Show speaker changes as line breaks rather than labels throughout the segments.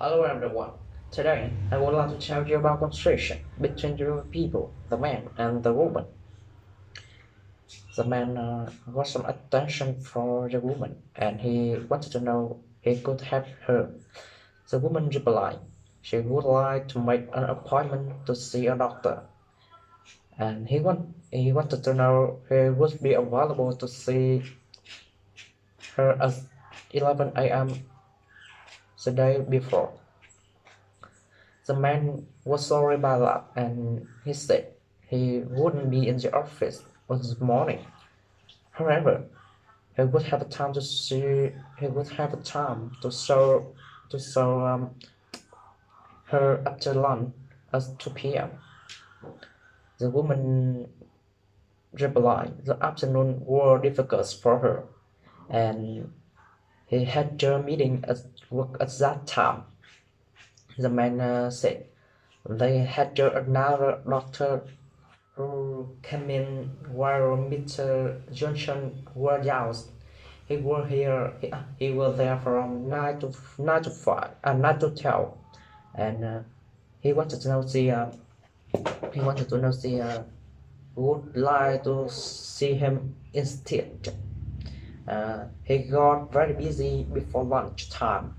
Hello everyone. Today I would like to tell you about conversation between two people, the man and the woman. The man got some attention for the woman and he wanted to know he could help her. The woman replied she would like to make an appointment to see a doctor and he wanted to know he would be available to see her at 11 a.m. the day before. The man was sorry about that and he said he wouldn't be in the office this morning. However, he would have time to see he would have time to show her after lunch at 2 p.m. The woman replied the afternoon were difficult for her and he had a meeting at work at that time. The man said they had another doctor who came in while Mr. Johnson was out. He was here. He was there from nine to 5, 9 to 12, and he wanted to know the would like to see him instead. He got very busy before lunch time.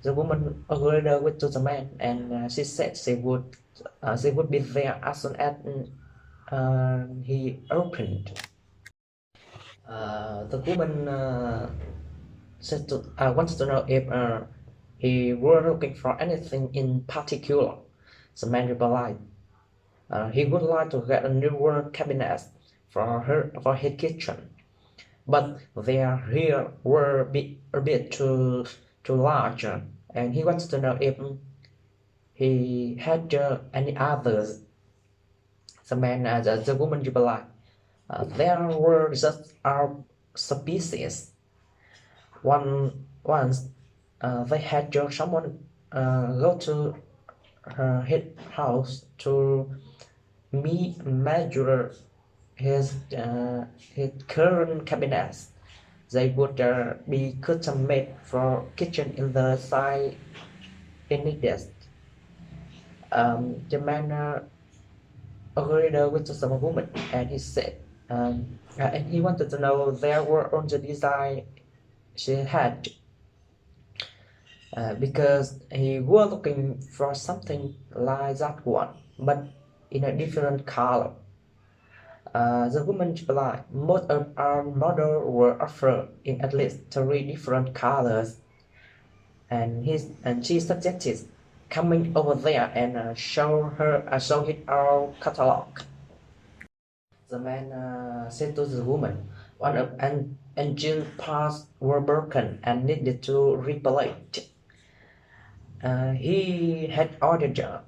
The woman agreed with the man, and she said she would be there as soon as he opened. The woman said I wanted to know if he were looking for anything in particular. The man replied he would like to get a newer cabinet for his kitchen, but their here were a bit too large, and he wanted to know if he had any others. The woman replied, there were just our species. Once they had someone go to his house to measure his current cabinets. They would be custom made for kitchen in the side it needed. The man agreed with the woman, and he said, and he wanted to know there were on the design she had, because he was looking for something like that one, but in a different color. The woman replied, most of our models were offered in at least 3 different colors, and she suggested coming over there and show it our catalog. The man said to the woman, one of an engine parts were broken and needed to replace. He had ordered it,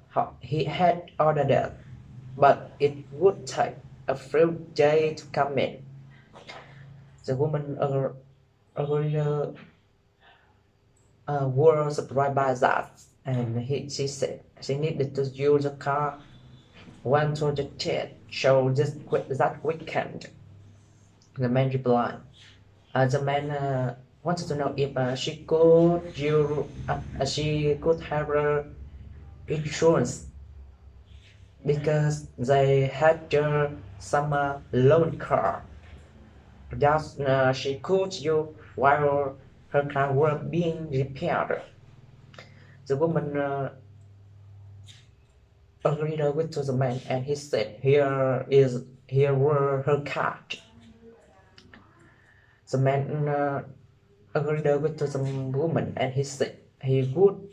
but it would take a few days to come in. The woman were surprised by that, and she said she needed to use the car went to the church show that weekend. The man replied. The man wanted to know if she could have her insurance because they had some loan car that she could use while her car was being repaired. The woman agreed with the man, and he said, "Here were her card." The man agreed with the woman, and he said he would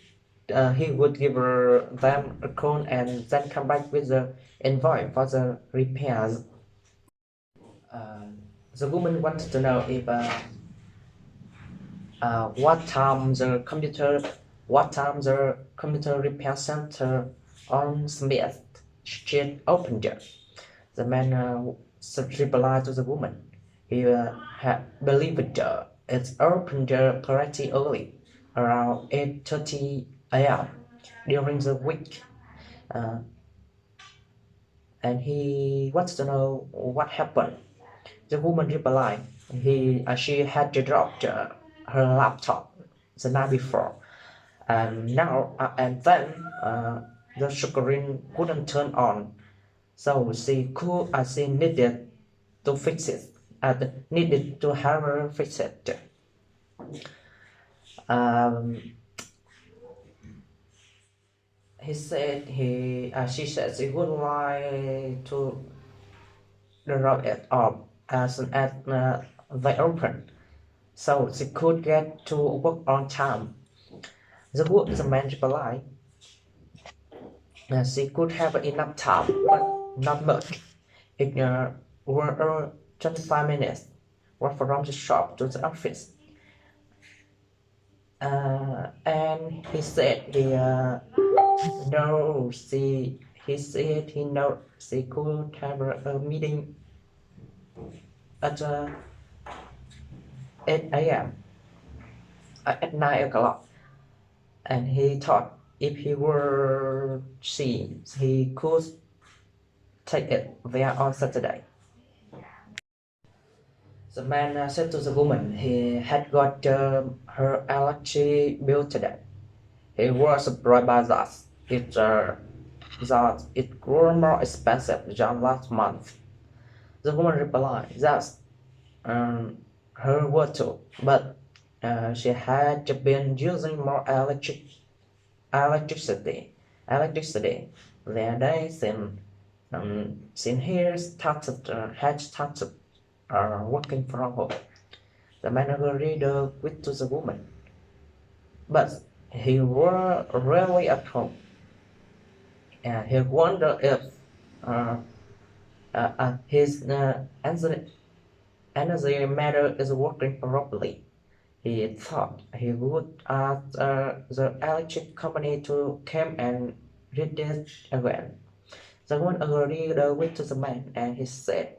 give them a call and then come back with the invoice for the repairs. Uh, the woman wanted to know if what time the computer repair center on Smith Street opened. The man replied to the woman. He had believed it opened pretty early, around 8:30 a.m. during the week. Uh, and he wants to know what happened. The woman replied, she had dropped her laptop the night before, And then the screen couldn't turn on, so she needed to fix it. Needed to have her fix it. Um, she said she would like to drop it off as soon as they opened, so she could get to work on time. The man replied, she could have enough time, but not much. It were 25 minutes walk from the shop to the office. And he said no, he said he know she could have a meeting at 8 a.m. At 9 o'clock, and he thought if he were she, he could take it there on Saturday. The man said to the woman he had got her electric bill today. He was surprised by that. That it grew more expensive than last month. The woman replied that her were too, but she had been using more electricity their day since had started working from home. The man agreed with to the woman, but he were rarely at home. He wondered if his energy meter is working properly. He thought he would ask the electric company to come and read it again. The woman agreed with the man, and he said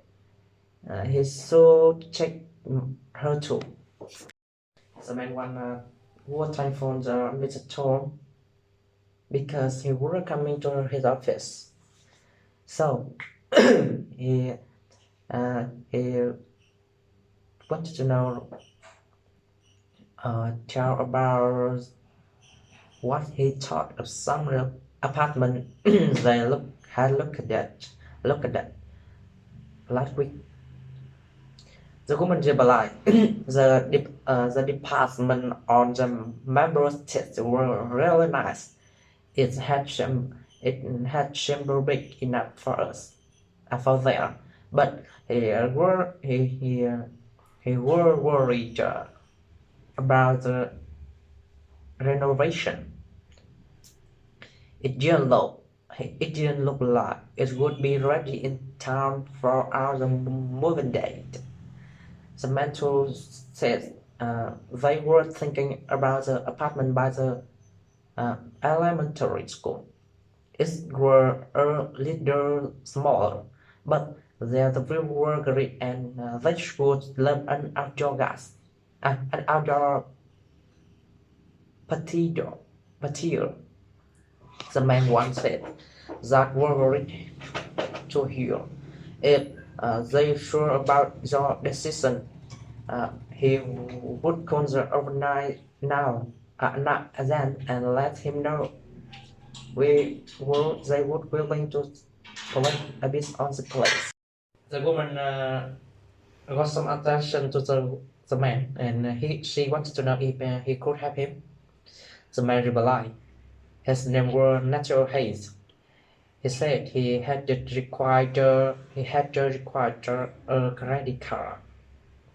he should check her too. The man would telephone the Mr. Tom because he was coming to his office. So he wanted to know tell about what he thought of some apartment they looked at last week. The woman replied, the department on the member states were really nice. It had chamber big enough for us, for there, but he were worried about the renovation. It didn't look like it would be ready in time for our moving date. The mentor said they were thinking about the apartment by the elementary school. It were a little smaller, but their view were great, and they should learn an outdoor patio. The man once said that were worried to hear. If they sure about your decision, he would call the overnight not then, and let him know they would willing to collect a bit on the place. The woman got some attention to the man, and she wanted to know if he could help him. The man replied, his name was Natural Hayes. He said he had required a credit card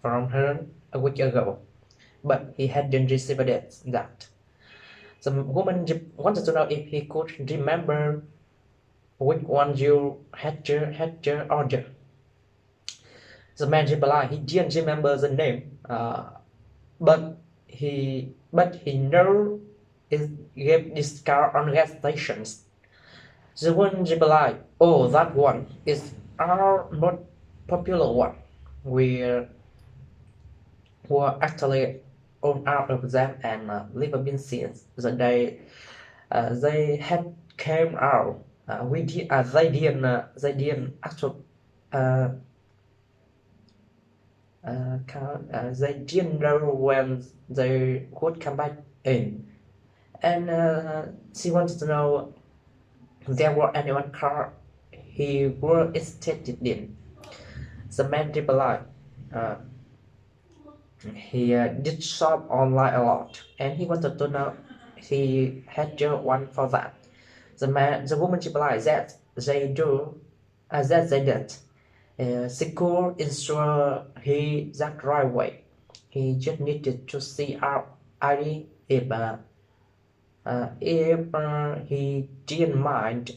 from her a week ago, but he hadn't received that. The woman wanted to know if he could remember which one you had order. The man replied he didn't remember the name, but he knew it gave discount on gas stations. The one replied, "Oh, that one is our most popular one. We were actually on out of them and never been since the day they had came out. They didn't actually they didn't know when they would come back in, and she wanted to know there were any one car he were interested in. The man replied, uh, he did shop online a lot, and he wanted to know he had just one for that. The woman replied that they do, that they did. She could ensure he that right way. He just needed to see our ID if he didn't mind.